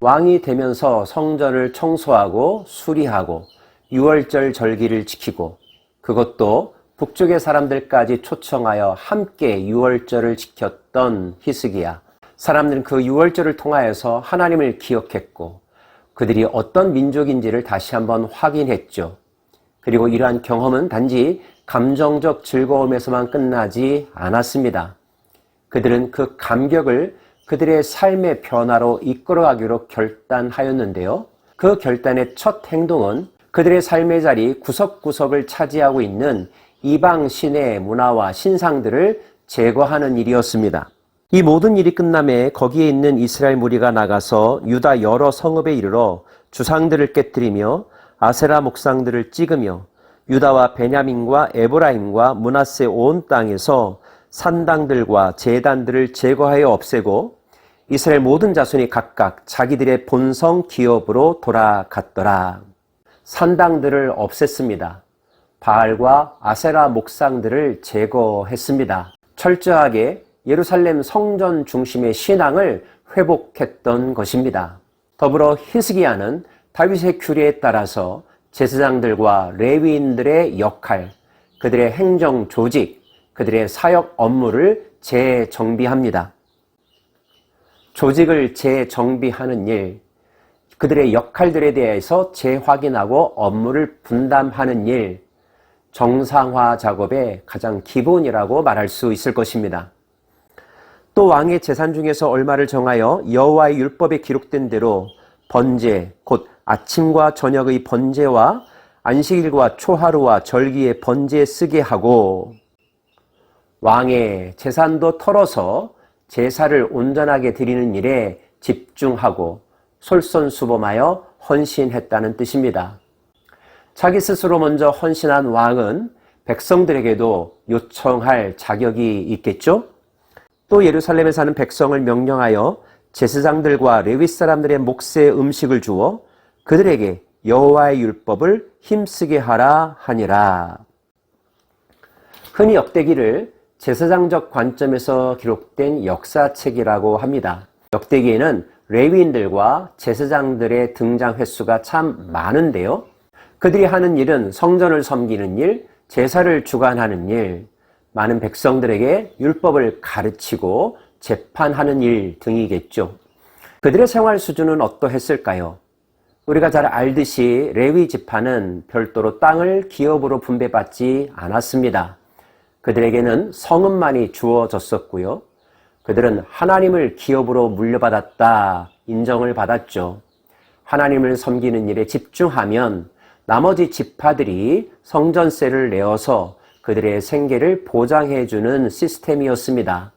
왕이 되면서 성전을 청소하고 수리하고 유월절 절기를 지키고, 그것도 북쪽의 사람들까지 초청하여 함께 유월절을 지켰던 히스기야. 사람들은 그 유월절을 통하여서 하나님을 기억했고 그들이 어떤 민족인지를 다시 한번 확인했죠. 그리고 이러한 경험은 단지 감정적 즐거움에서만 끝나지 않았습니다. 그들은 그 감격을 그들의 삶의 변화로 이끌어가기로 결단하였는데요. 그 결단의 첫 행동은 그들의 삶의 자리 구석구석을 차지하고 있는 이방 신의 문화와 신상들을 제거하는 일이었습니다. 이 모든 일이 끝남에 거기에 있는 이스라엘 무리가 나가서 유다 여러 성읍에 이르러 주상들을 깨뜨리며 아세라 목상들을 찍으며 유다와 베냐민과 에브라임과 므낫세 온 땅에서 산당들과 제단들을 제거하여 없애고 이스라엘 모든 자손이 각각 자기들의 본성 기업으로 돌아갔더라. 산당들을 없앴습니다. 바알과 아세라 목상들을 제거했습니다. 철저하게 예루살렘 성전 중심의 신앙을 회복했던 것입니다. 더불어 히스기야는 다윗의 규례에 따라서 제사장들과 레위인들의 역할, 그들의 행정 조직, 그들의 사역 업무를 재정비합니다. 조직을 재정비하는 일, 그들의 역할들에 대해서 재확인하고 업무를 분담하는 일, 정상화 작업의 가장 기본이라고 말할 수 있을 것입니다. 또 왕의 재산 중에서 얼마를 정하여 여호와의 율법에 기록된 대로 번제, 곧 아침과 저녁의 번제와 안식일과 초하루와 절기의 번제에 쓰게 하고, 왕의 재산도 털어서 제사를 온전하게 드리는 일에 집중하고 솔선수범하여 헌신했다는 뜻입니다. 자기 스스로 먼저 헌신한 왕은 백성들에게도 요청할 자격이 있겠죠? 또 예루살렘에 사는 백성을 명령하여 제사장들과 레위 사람들의 몫의 음식을 주어 그들에게 여호와의 율법을 힘쓰게 하라 하니라. 흔히 역대기를 제사장적 관점에서 기록된 역사책이라고 합니다. 역대기에는 레위인들과 제사장들의 등장 횟수가 참 많은데요. 그들이 하는 일은 성전을 섬기는 일, 제사를 주관하는 일, 많은 백성들에게 율법을 가르치고 재판하는 일 등이겠죠. 그들의 생활 수준은 어떠했을까요? 우리가 잘 알듯이 레위 지파는 별도로 땅을 기업으로 분배받지 않았습니다. 그들에게는 성읍만이 주어졌었고요. 그들은 하나님을 기업으로 물려받았다 인정을 받았죠. 하나님을 섬기는 일에 집중하면 나머지 지파들이 성전세를 내어서 그들의 생계를 보장해주는 시스템이었습니다.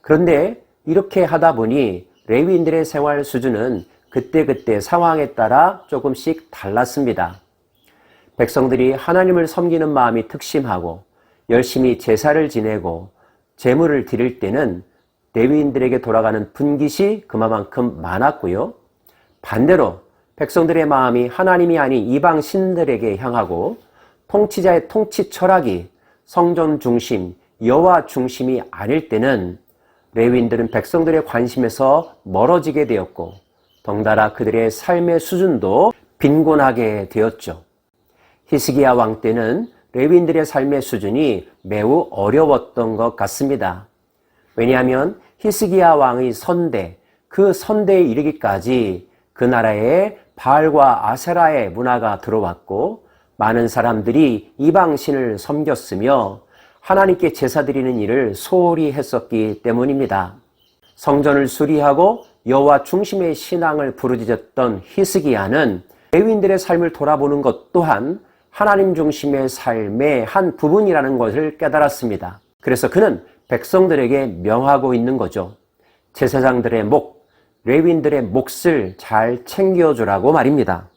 그런데 이렇게 하다 보니 레위인들의 생활 수준은 그때그때 상황에 따라 조금씩 달랐습니다. 백성들이 하나님을 섬기는 마음이 특심하고 열심히 제사를 지내고 제물을 드릴 때는 레위인들에게 돌아가는 분깃이 그만큼 많았고요. 반대로 백성들의 마음이 하나님이 아닌 이방 신들에게 향하고 통치자의 통치 철학이 성전 중심, 여호와 중심이 아닐 때는 레위인들은 백성들의 관심에서 멀어지게 되었고 덩달아 그들의 삶의 수준도 빈곤하게 되었죠. 히스기야 왕 때는 레위인들의 삶의 수준이 매우 어려웠던 것 같습니다. 왜냐하면 히스기야 왕의 선대, 그 선대에 이르기까지 그 나라에 바알과 아세라의 문화가 들어왔고 많은 사람들이 이방신을 섬겼으며 하나님께 제사 드리는 일을 소홀히 했었기 때문입니다. 성전을 수리하고 여호와 중심의 신앙을 부르짖었던 히스기야는 레위인들의 삶을 돌아보는 것 또한 하나님 중심의 삶의 한 부분이라는 것을 깨달았습니다. 그래서 그는 백성들에게 명하고 있는 거죠. 제사장들의 목, 레위인들의 몫을 잘 챙겨주라고 말입니다.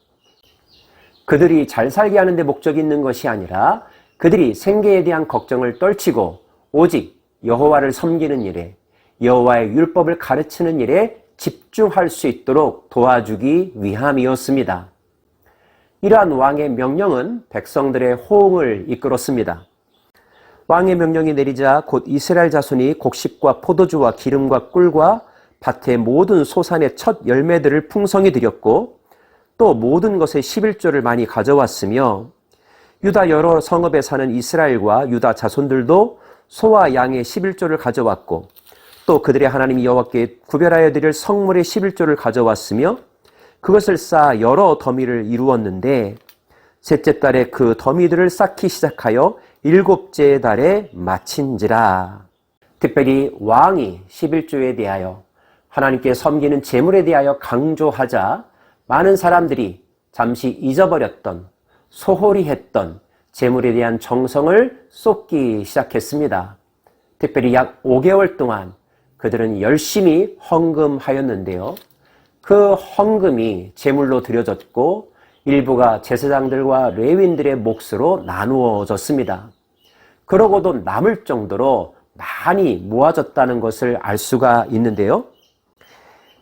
그들이 잘 살게 하는 데 목적이 있는 것이 아니라 그들이 생계에 대한 걱정을 떨치고 오직 여호와를 섬기는 일에, 여호와의 율법을 가르치는 일에 집중할 수 있도록 도와주기 위함이었습니다. 이러한 왕의 명령은 백성들의 호응을 이끌었습니다. 왕의 명령이 내리자 곧 이스라엘 자손이 곡식과 포도주와 기름과 꿀과 밭의 모든 소산의 첫 열매들을 풍성히 드렸고 또 모든 것의 11조를 많이 가져왔으며 유다 여러 성읍에 사는 이스라엘과 유다 자손들도 소와 양의 11조를 가져왔고 또 그들의 하나님 여호와께 구별하여 드릴 성물의 11조를 가져왔으며 그것을 쌓아 여러 더미를 이루었는데 셋째 달에 그 더미들을 쌓기 시작하여 일곱째 달에 마친지라. 특별히 왕이 11조에 대하여 하나님께 섬기는 제물에 대하여 강조하자 많은 사람들이 잠시 잊어버렸던 소홀히 했던 제물에 대한 정성을 쏟기 시작했습니다. 특별히 약 5개월 동안 그들은 열심히 헌금하였는데요. 그 헌금이 제물로 드려졌고 일부가 제사장들과 레위인들의 몫으로 나누어졌습니다. 그러고도 남을 정도로 많이 모아졌다는 것을 알 수가 있는데요.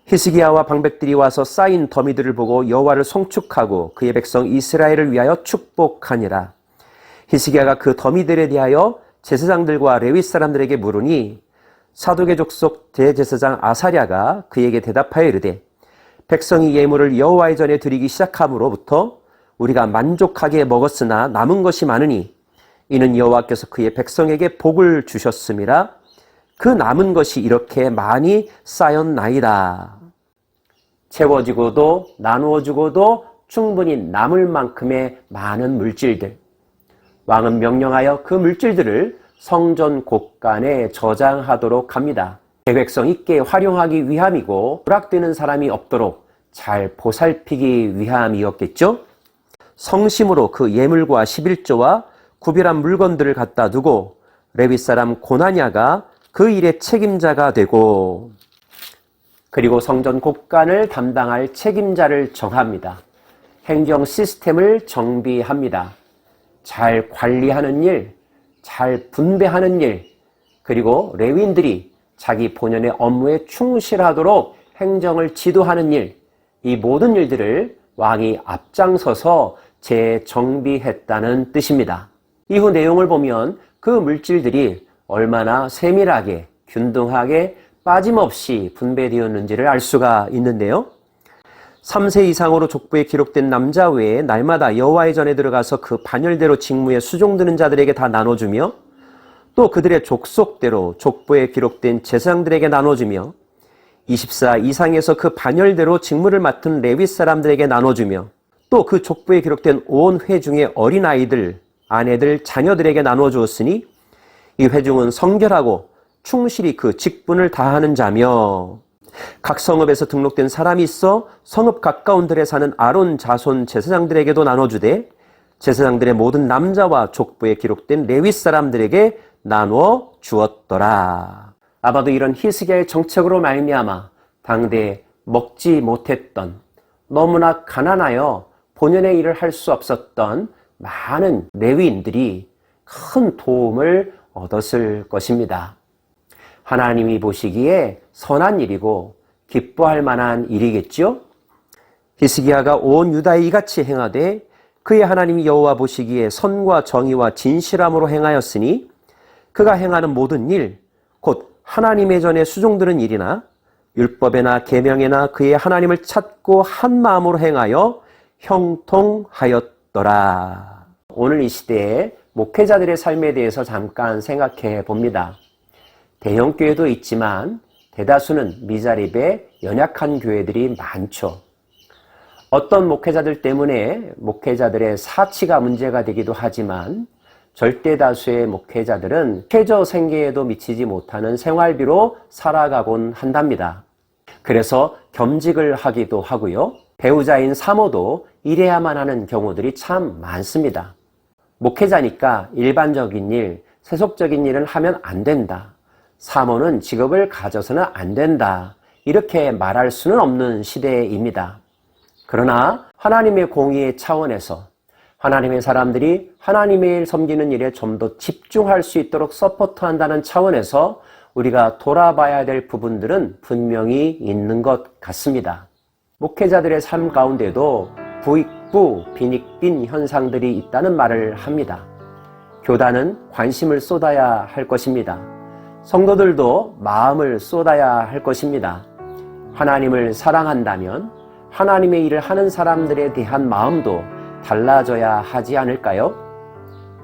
히스기야와 방백들이 와서 쌓인 더미들을 보고 여호와를 송축하고 그의 백성 이스라엘을 위하여 축복하니라. 히스기야가 그 더미들에 대하여 제사장들과 레위 사람들에게 물으니 사독의 족속 대제사장 아사랴가 그에게 대답하여 이르되 백성이 예물을 여호와의 전에 드리기 시작함으로부터 우리가 만족하게 먹었으나 남은 것이 많으니 이는 여호와께서 그의 백성에게 복을 주셨음이라. 그 남은 것이 이렇게 많이 쌓였나이다. 채워지고도 나누어주고도 충분히 남을 만큼의 많은 물질들. 왕은 명령하여 그 물질들을 성전 곳간에 저장하도록 합니다. 계획성 있게 활용하기 위함이고 누락되는 사람이 없도록 잘 보살피기 위함이었겠죠? 성심으로 그 예물과 11조와 구별한 물건들을 갖다 두고 레위 사람 고나냐가 그 일의 책임자가 되고 그리고 성전 곳간을 담당할 책임자를 정합니다. 행정 시스템을 정비합니다. 잘 관리하는 일, 잘 분배하는 일, 그리고 레위인들이 자기 본연의 업무에 충실하도록 행정을 지도하는 일, 이 모든 일들을 왕이 앞장서서 재정비했다는 뜻입니다. 이후 내용을 보면 그 물질들이 얼마나 세밀하게, 균등하게, 빠짐없이 분배되었는지를 알 수가 있는데요. 3세 이상으로 족보에 기록된 남자 외에 날마다 여호와의 전에 들어가서 그 반열대로 직무에 수종드는 자들에게 다 나눠주며 또 그들의 족속대로 족보에 기록된 제사장들에게 나눠주며 24 이상에서 그 반열대로 직무를 맡은 레위 사람들에게 나눠주며 또 그 족보에 기록된 온 회중의 어린아이들, 아내들, 자녀들에게 나눠주었으니 이 회중은 성결하고 충실히 그 직분을 다하는 자며 각 성읍에서 등록된 사람이 있어 성읍 가까운 들에 사는 아론 자손 제사장들에게도 나눠주되 제사장들의 모든 남자와 족보에 기록된 레위 사람들에게 나누어 주었더라. 아마도 이런 히스기야의 정책으로 말미암아 당대에 먹지 못했던 너무나 가난하여 본연의 일을 할 수 없었던 많은 레위인들이 큰 도움을 얻었을 것입니다. 하나님이 보시기에 선한 일이고 기뻐할 만한 일이겠죠? 히스기야가 온 유다에 이같이 행하되 그의 하나님 여호와 보시기에 선과 정의와 진실함으로 행하였으니 그가 행하는 모든 일, 곧 하나님의 전에 수종드는 일이나 율법에나 계명에나 그의 하나님을 찾고 한 마음으로 행하여 형통하였더라. 오늘 이 시대에 목회자들의 삶에 대해서 잠깐 생각해 봅니다. 대형교회도 있지만 대다수는 미자립의 연약한 교회들이 많죠. 어떤 목회자들 때문에 목회자들의 사치가 문제가 되기도 하지만 절대 다수의 목회자들은 최저 생계에도 미치지 못하는 생활비로 살아가곤 한답니다. 그래서 겸직을 하기도 하고요. 배우자인 사모도 일해야만 하는 경우들이 참 많습니다. 목회자니까 일반적인 일, 세속적인 일은 하면 안 된다. 사모는 직업을 가져서는 안 된다. 이렇게 말할 수는 없는 시대입니다. 그러나 하나님의 공의의 차원에서 하나님의 사람들이 하나님의 일 섬기는 일에 좀 더 집중할 수 있도록 서포트한다는 차원에서 우리가 돌아봐야 될 부분들은 분명히 있는 것 같습니다. 목회자들의 삶 가운데도 부익부, 빈익빈 현상들이 있다는 말을 합니다. 교단은 관심을 쏟아야 할 것입니다. 성도들도 마음을 쏟아야 할 것입니다. 하나님을 사랑한다면 하나님의 일을 하는 사람들에 대한 마음도 달라져야 하지 않을까요?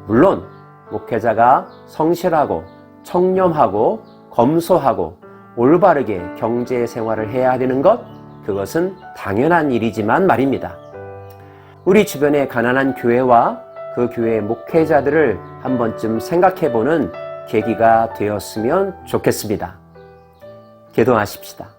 물론 목회자가 성실하고 청렴하고 검소하고 올바르게 경제 생활을 해야 되는 것, 그것은 당연한 일이지만 말입니다. 우리 주변의 가난한 교회와 그 교회의 목회자들을 한 번쯤 생각해보는 계기가 되었으면 좋겠습니다. 기도하십시다.